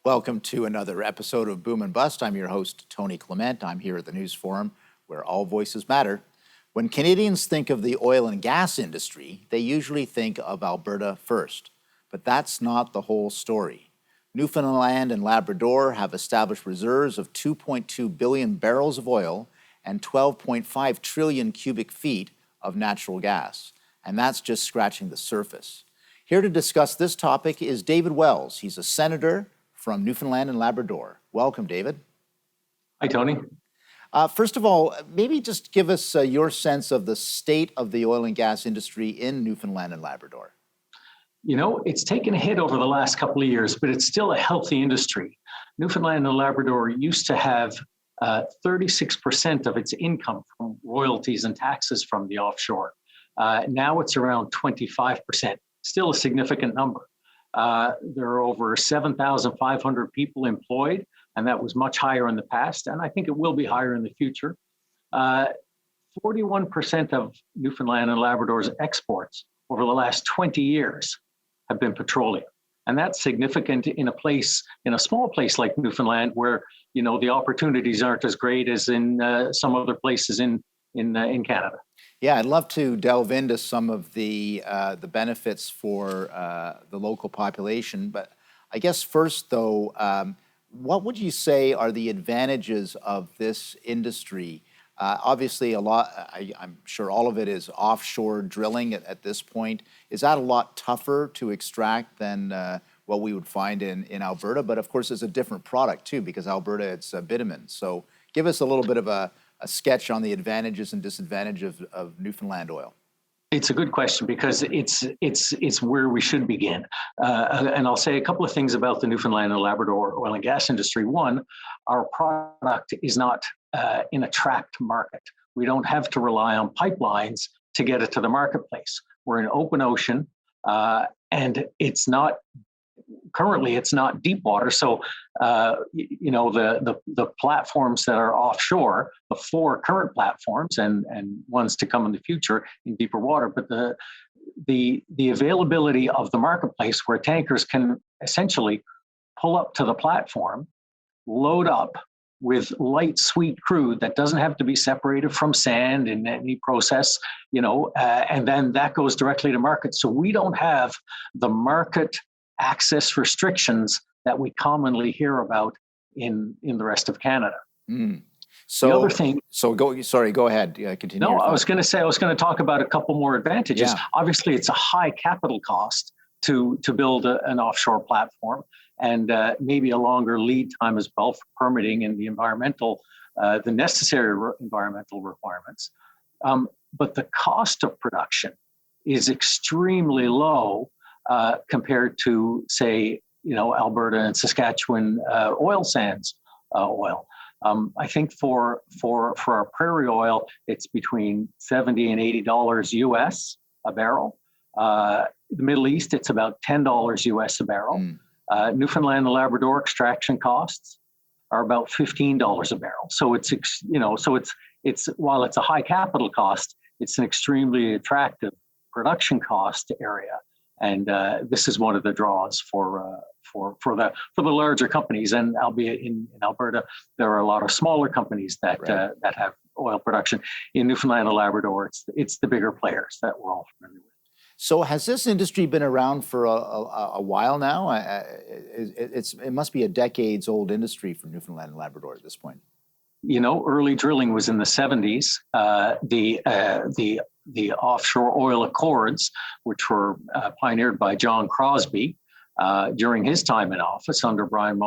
Welcome to another episode of Boom and Bust. I'm your host, Tony Clement. I'm here at the News Forum, where all voices matter. When Canadians think of the oil and gas industry, they usually think of Alberta first. But that's not the whole story. Newfoundland and Labrador have established reserves of 2.2 billion barrels of oil and 12.5 trillion cubic feet of natural gas. And that's just scratching the surface. Here to discuss this topic is David Wells. He's a senator from Newfoundland and Labrador. Welcome, David. Hi, Tony. First of all, maybe just give us your sense of the state of the oil and gas industry in Newfoundland and Labrador. You know, it's taken a hit over the last couple of years, but it's still a healthy industry. Newfoundland and Labrador used to have 36% of its income from royalties and taxes from the offshore. Now it's around 25%, still a significant number. There are over 7,500 people employed, and that was much higher in the past, and I think it will be higher in the future. 41% of Newfoundland and Labrador's exports over the last 20 years have been petroleum. And that's significant in a small place like Newfoundland, where, you know, the opportunities aren't as great as in some other places in Canada. Yeah, I'd love to delve into some of the benefits for the local population. But I guess first, though, what would you say are the advantages of this industry? Obviously, I'm sure all of it is offshore drilling at this point. Is that a lot tougher to extract than what we would find in Alberta? But of course, it's a different product too, because Alberta, it's bitumen. So give us a little bit of a sketch on the advantages and disadvantages of Newfoundland oil. It's a good question because it's where we should begin. And I'll say a couple of things about the Newfoundland and Labrador oil and gas industry. One, our product is not in a tracked market. We don't have to rely on pipelines to get it to the marketplace. We're in open ocean, and currently it's not deep water. So, you know, the platforms that are offshore, the 4 current platforms and ones to come in the future in deeper water, but the availability of the marketplace where tankers can essentially pull up to the platform, load up with light, sweet crude that doesn't have to be separated from sand in any process, you know, and then that goes directly to market. So we don't have the market access restrictions that we commonly hear about in the rest of Canada. So the other thing. So go ahead. Continue. No, I was going to talk about a couple more advantages. Yeah. Obviously, it's a high capital cost to build an offshore platform, and maybe a longer lead time as well for permitting and the necessary environmental requirements. But the cost of production is extremely low compared to, say, you know, Alberta and Saskatchewan oil sands oil. I think for our prairie oil, it's between $70 and $80 US a barrel. The Middle East, it's about $10 US a barrel. Newfoundland and Labrador extraction costs are about $15 a barrel. So it's while it's a high capital cost, it's an extremely attractive production cost area. And this is one of the draws for the larger companies. And albeit in Alberta, there are a lot of smaller companies that have oil production. In Newfoundland and Labrador, it's the bigger players that we're all familiar with. So has this industry been around for a while now? It must be a decades-old industry for Newfoundland and Labrador at this point. You know, early drilling was in the 70s. The offshore oil accords, which were pioneered by John Crosby during his time in office under Prime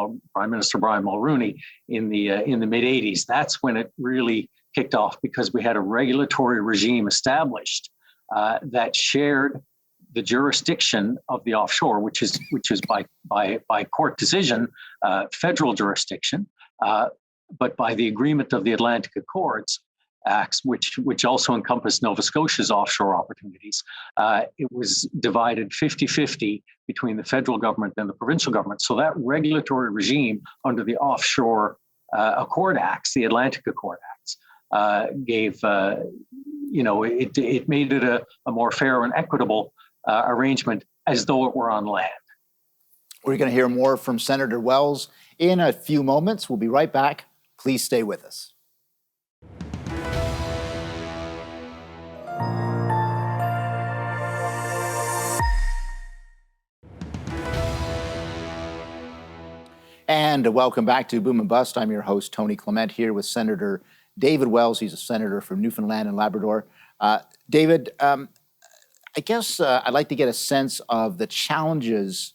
Minister Brian Mulroney in the mid 80s. That's when it really kicked off, because we had a regulatory regime established that shared the jurisdiction of the offshore, which is by court decision, federal jurisdiction, but by the agreement of the Atlantic Accords Acts, which also encompassed Nova Scotia's offshore opportunities. It was divided 50-50 between the federal government and the provincial government. So that regulatory regime under the offshore Accord Acts, the Atlantic Accord Acts, gave, it made it a more fair and equitable arrangement as though it were on land. We're going to hear more from Senator Wells in a few moments. We'll be right back. Please stay with us. And welcome back to Boom and Bust. I'm your host, Tony Clement, here with Senator David Wells. He's a senator from Newfoundland and Labrador. David, I guess I'd like to get a sense of the challenges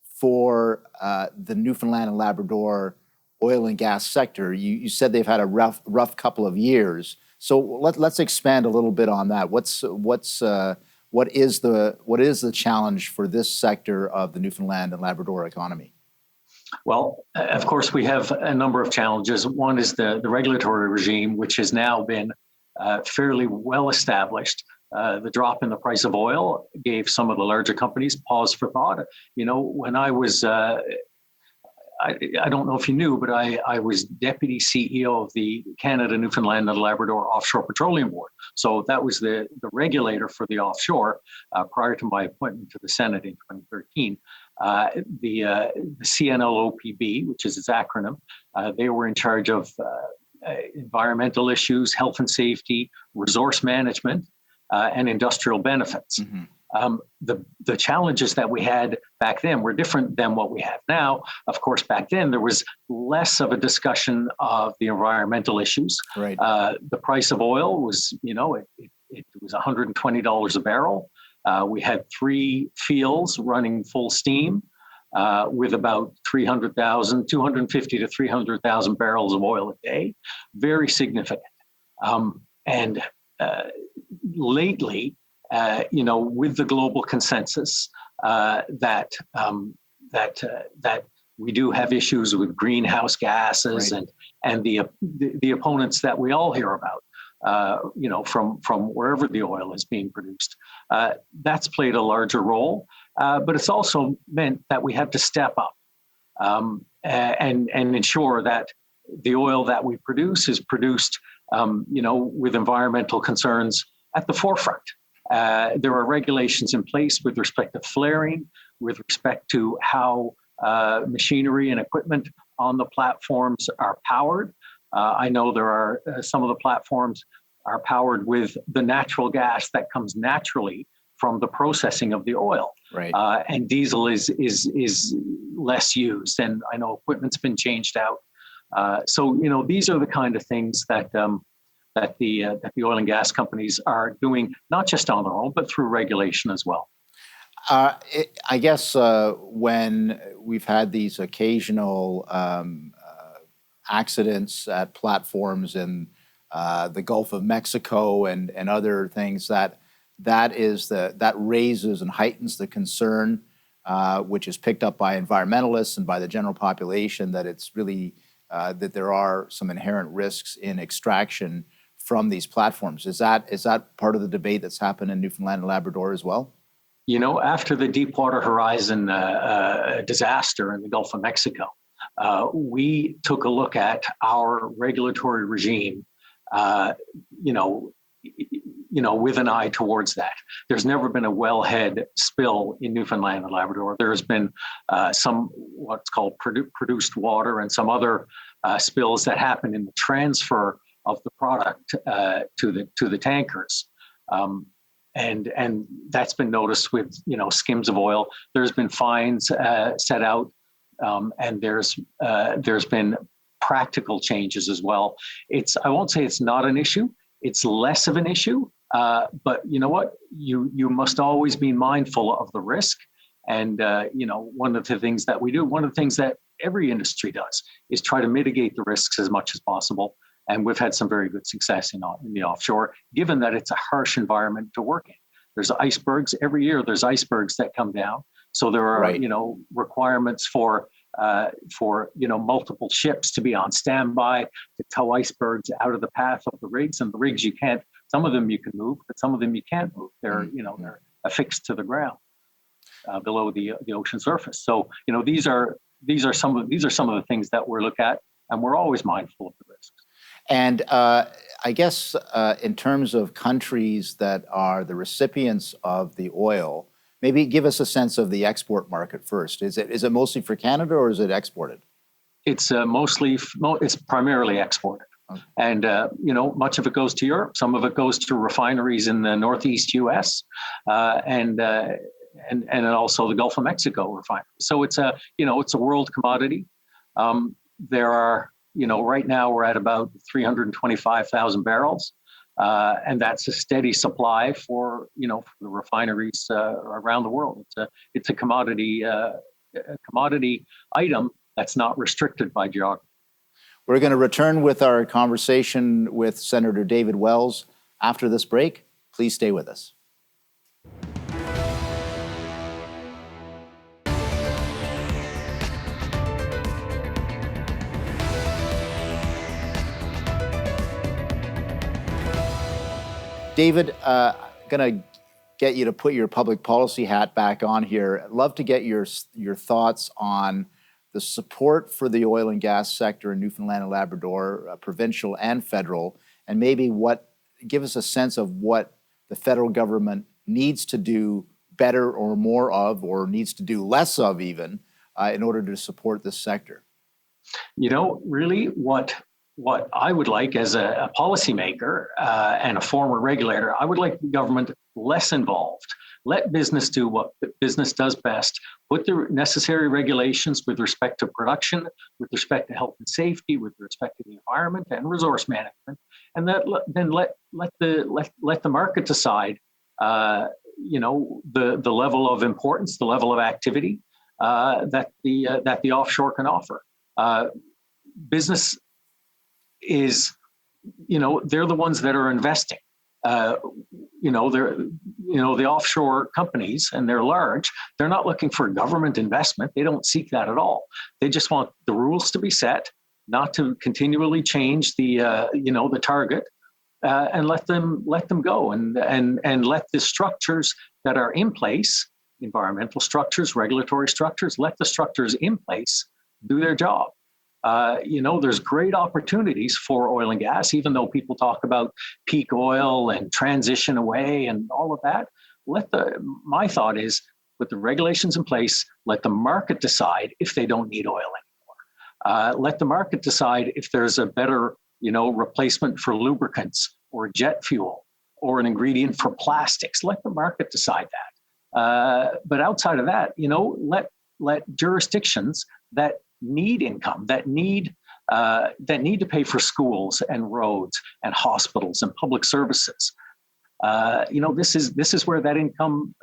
for the Newfoundland and Labrador oil and gas sector. You said they've had a rough couple of years. So let's expand a little bit on that. What is the challenge for this sector of the Newfoundland and Labrador economy? Well, of course, we have a number of challenges. One is the regulatory regime, which has now been fairly well established. The drop in the price of oil gave some of the larger companies pause for thought. You know, when I was, I don't know if you knew, but I was deputy CEO of the Canada, Newfoundland and Labrador Offshore Petroleum Board. So that was the regulator for the offshore prior to my appointment to the Senate in 2013. The CNLOPB, which is its acronym, they were in charge of environmental issues, health and safety, resource management, and industrial benefits. Mm-hmm. The challenges that we had back then were different than what we have now. Of course, back then there was less of a discussion of the environmental issues. Right. The price of oil was, it was $120 a barrel. We had 3 fields running full steam with about 250 to 300,000 barrels of oil a day. Very significant. And lately, with the global consensus that we do have issues with greenhouse gases, right, and the opponents that we all hear about, from wherever the oil is being produced, that's played a larger role. But it's also meant that we have to step up and ensure that the oil that we produce is produced, with environmental concerns at the forefront. There are regulations in place with respect to flaring, with respect to how machinery and equipment on the platforms are powered. I know there are some of the platforms are powered with the natural gas that comes naturally from the processing of the oil. Right. And diesel is less used, and I know equipment's been changed out. So these are the kind of things that the oil and gas companies are doing, not just on their own, but through regulation as well. I guess when we've had these occasional accidents at platforms in the Gulf of Mexico and other things, that raises and heightens the concern, which is picked up by environmentalists and by the general population, that it's really that there are some inherent risks in extraction from these platforms. Is that part of the debate that's happened in Newfoundland and Labrador as well? After the Deepwater Horizon disaster in the Gulf of Mexico, we took a look at our regulatory regime, with an eye towards that. There's never been a wellhead spill in Newfoundland and Labrador. There's been some what's called produced water and some other spills that happen in the transfer of the product to the tankers. And that's been noticed with, skims of oil. There's been fines set out, and there's been practical changes as well. I won't say it's not an issue. It's less of an issue, but you know what? You must always be mindful of the risk. And one of the things that we do, one of the things that every industry does, is try to mitigate the risks as much as possible. And we've had some very good success in the offshore, given that it's a harsh environment to work in. There's icebergs every year. There's icebergs that come down. So there are, right, requirements for multiple ships to be on standby to tow icebergs out of the path of the rigs. And the rigs some of them you can move, but some of them you can't move. They're they're affixed to the ground below the ocean surface. So these are some of the things that we look at, and we're always mindful of the risks. And I guess in terms of countries that are the recipients of the oil, Maybe give us a sense of the export market first. Is it mostly for Canada or is it exported? It's it's primarily exported. Okay. And, much of it goes to Europe. Some of it goes to refineries in the Northeast U.S. And also the Gulf of Mexico refineries. So it's a world commodity. There are, right now we're at about 325,000 barrels. And that's a steady supply for the refineries around the world. It's a commodity item that's not restricted by geography. We're going to return with our conversation with Senator David Wells after this break. Please stay with us. David, going to get you to put your public policy hat back on here. I'd love to get your thoughts on the support for the oil and gas sector in Newfoundland and Labrador, provincial and federal, and maybe give us a sense of what the federal government needs to do better or more of, or needs to do less of even, in order to support this sector. Really what I would like as a policymaker and a former regulator, I would like the government less involved. Let business do what business does best. Put the necessary regulations with respect to production, with respect to health and safety, with respect to the environment and resource management, and then let the market decide. The level of importance, the level of activity that the offshore can offer. Business is, they're the ones that are investing. The offshore companies, and they're large, they're not looking for government investment. They don't seek that at all. They just want the rules to be set, not to continually change the target, and let them go, and let the structures that are in place, environmental structures, regulatory structures, let the structures in place do their job. There's great opportunities for oil and gas, even though people talk about peak oil and transition away and all of that. My thought is, with the regulations in place, let the market decide if they don't need oil anymore. Let the market decide if there's a better, replacement for lubricants or jet fuel or an ingredient for plastics. Let the market decide that. But outside of that, let jurisdictions that need income, that need to pay for schools and roads and hospitals and public services. This is where that income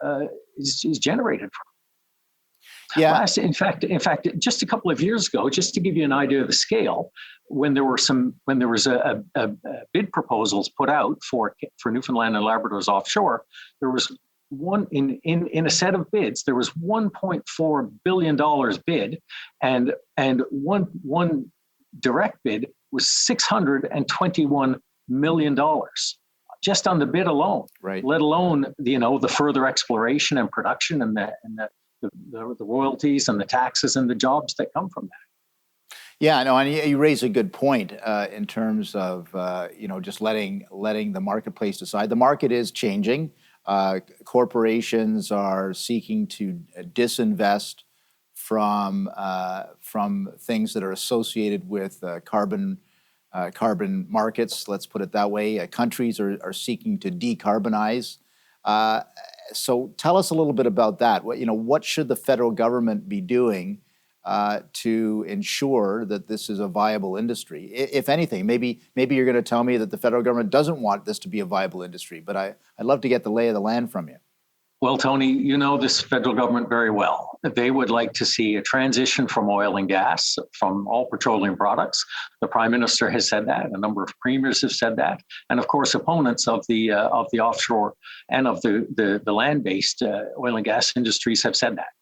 is generated from. Yeah. In fact, just a couple of years ago, just to give you an idea of the scale, when there was a bid proposals put out for Newfoundland and Labrador's offshore, there was one in a set of bids. There was $1.4 billion bid, and one direct bid was $621 million just on the bid alone. Right. Let alone the further exploration and production and the royalties and the taxes and the jobs that come from that. Yeah, no, and you raise a good point in terms of just letting the marketplace decide. The market is changing. Corporations are seeking to disinvest from things that are associated with carbon markets. Let's put it that way. Countries are seeking to decarbonize. So tell us a little bit about that. What should the federal government be doing to ensure that this is a viable industry? If anything, maybe you're going to tell me that the federal government doesn't want this to be a viable industry, but I'd love to get the lay of the land from you. Well, Tony, you know this federal government very well. They would like to see a transition from oil and gas, from all petroleum products. The Prime Minister has said that. A number of premiers have said that, and of course, opponents of the offshore and of the land-based oil and gas industries have said that.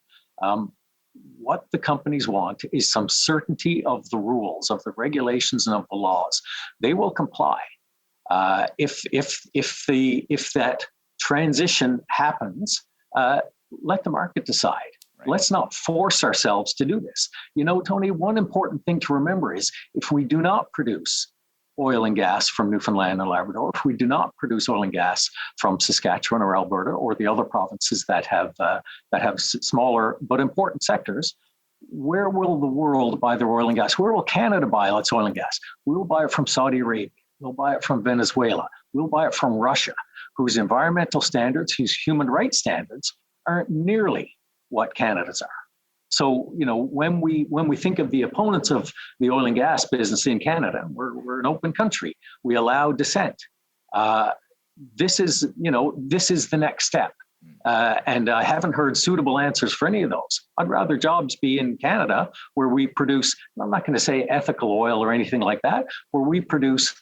What the companies want is some certainty of the rules, of the regulations, and of the laws. They will comply if that transition happens. Let the market decide. Right. Let's not force ourselves to do this. Tony, one important thing to remember is if we do not produce oil and gas from Newfoundland and Labrador, if we do not produce oil and gas from Saskatchewan or Alberta or the other provinces that have smaller but important sectors, where will the world buy their oil and gas? Where will Canada buy its oil and gas? We'll buy it from Saudi Arabia. We'll buy it from Venezuela. We'll buy it from Russia, whose environmental standards, whose human rights standards aren't nearly what Canada's are. So, when we think of the opponents of the oil and gas business in Canada, we're an open country. We allow dissent. This is the next step. And I haven't heard suitable answers for any of those. I'd rather jobs be in Canada where we produce, I'm not going to say ethical oil or anything like that, where we produce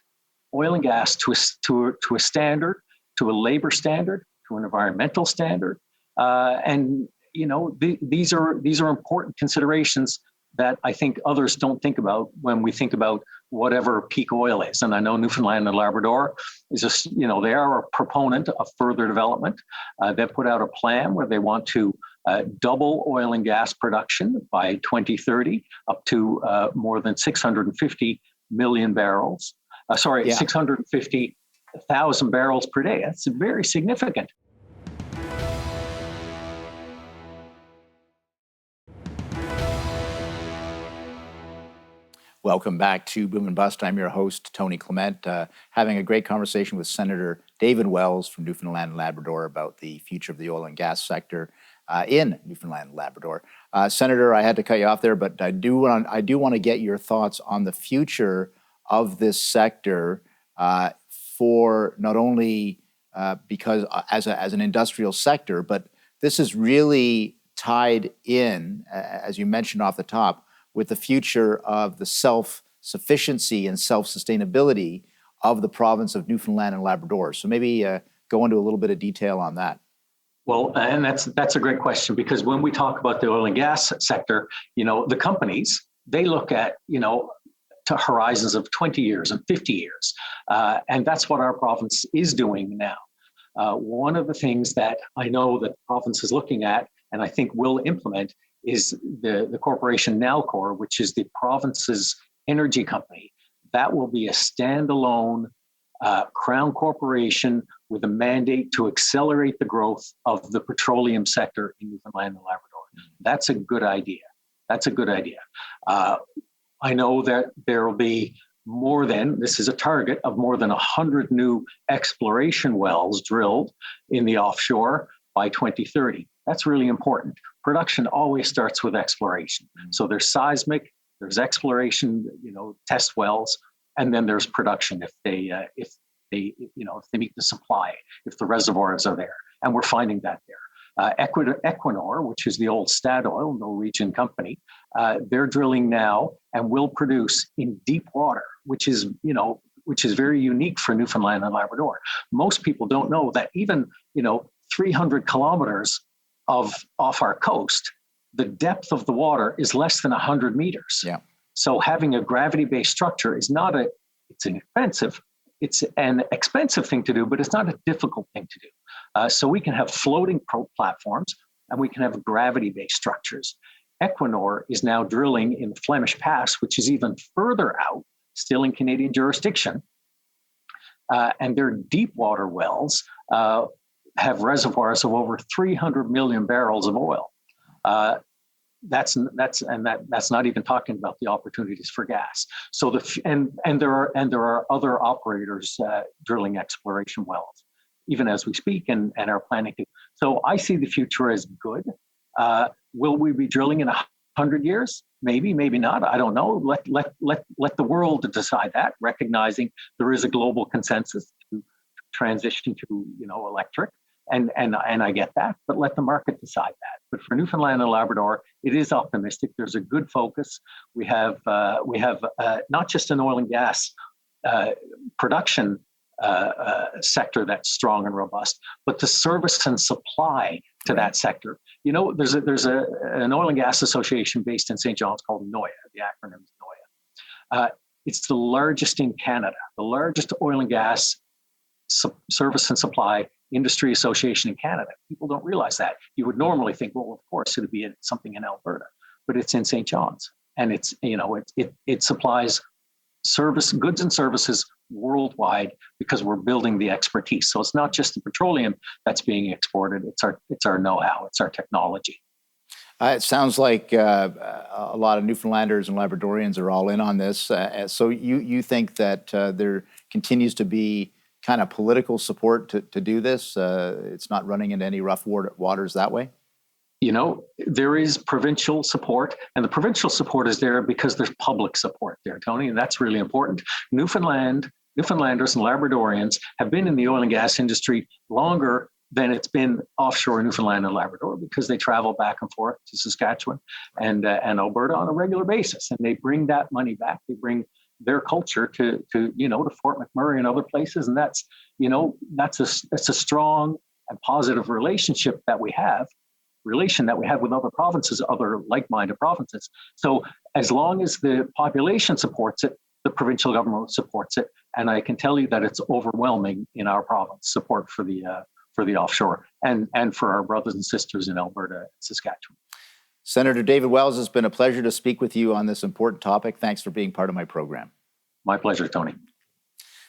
oil and gas to a standard, to a labor standard, to an environmental standard. These are important considerations that I think others don't think about when we think about whatever peak oil is. And I know Newfoundland and Labrador is they are a proponent of further development. They've put out a plan where they want to double oil and gas production by 2030 up to more than 650 million barrels. 650,000 barrels per day. That's very significant. Welcome back to Boom and Bust. I'm your host, Tony Clement, having a great conversation with Senator David Wells from Newfoundland and Labrador about the future of the oil and gas sector in Newfoundland and Labrador. Senator, I had to cut you off there, but I do want to get your thoughts on the future of this sector for not only because as an industrial sector, but this is really tied in, as you mentioned off the top, with the future of the self-sufficiency and self-sustainability of the province of Newfoundland and Labrador. So maybe go into a little bit of detail on that. Well, and that's a great question, because when we talk about the oil and gas sector, the companies, they look at, to horizons of 20 years and 50 years. And that's what our province is doing now. One of the things that I know that the province is looking at, and I think will implement, is the corporation Nalcor, which is the province's energy company. That will be a standalone crown corporation with a mandate to accelerate the growth of the petroleum sector in Newfoundland and Labrador. That's a good idea. I know that there will be this is a target of more than 100 new exploration wells drilled in the offshore by 2030. That's really important. Production always starts with exploration. So there's seismic, there's exploration, test wells, and then there's production if they meet the supply, if the reservoirs are there, and we're finding that there. Equinor, which is the old Statoil Norwegian company, they're drilling now and will produce in deep water, which is very unique for Newfoundland and Labrador. Most people don't know that even 300 kilometers off our coast, the depth of the water is less than 100 meters. Yeah. So having a gravity-based structure it's an expensive thing to do, but it's not a difficult thing to do. So we can have floating platforms and we can have gravity-based structures. Equinor is now drilling in the Flemish Pass, which is even further out, still in Canadian jurisdiction. And their deep water wells have reservoirs of over 300 million barrels of oil. That's not even talking about the opportunities for gas. So there are other operators drilling exploration wells, even as we speak, and are planning to. So I see the future as good. Will we be drilling in 100 years? Maybe, maybe not. I don't know. Let the world decide that, recognizing there is a global consensus to transition to electric. And I get that, but let the market decide that. But for Newfoundland and Labrador, it is optimistic. There's a good focus. We have not just an oil and gas production sector that's strong and robust, but the service and supply to that sector. There's an oil and gas association based in St. John's called NOIA. The acronym is NOIA. It's the largest in Canada, the largest oil and gas service and supply industry association in Canada. People don't realize that. You would normally think, well, of course, it'd be something in Alberta, but it's in St. John's, and it supplies goods and services worldwide because we're building the expertise. So it's not just the petroleum that's being exported; it's our know-how, it's our technology. It sounds like a lot of Newfoundlanders and Labradorians are all in on this. So you think that there continues to be kind of political support to do this? It's not running into any rough waters that way? There is provincial support, and the provincial support is there because there's public support there, Tony, and that's really important. Newfoundlanders and Labradorians have been in the oil and gas industry longer than it's been offshore Newfoundland and Labrador because they travel back and forth to Saskatchewan and Alberta on a regular basis, and they bring that money back. They bring their culture to Fort McMurray and other places, and that's a strong and positive relation that we have with other provinces, other like-minded provinces. So as long as the population supports it, the provincial government supports it, and I can tell you that it's overwhelming in our province support for the offshore and for our brothers and sisters in Alberta and Saskatchewan. Senator David Wells, it's been a pleasure to speak with you on this important topic. Thanks for being part of my program. My pleasure, Tony.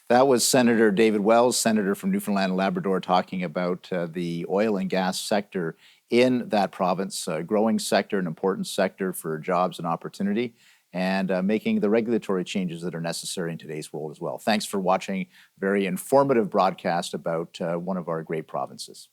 That was Senator David Wells, Senator from Newfoundland and Labrador, talking about the oil and gas sector in that province, a growing sector, an important sector for jobs and opportunity, and making the regulatory changes that are necessary in today's world as well. Thanks for watching a very informative broadcast about one of our great provinces.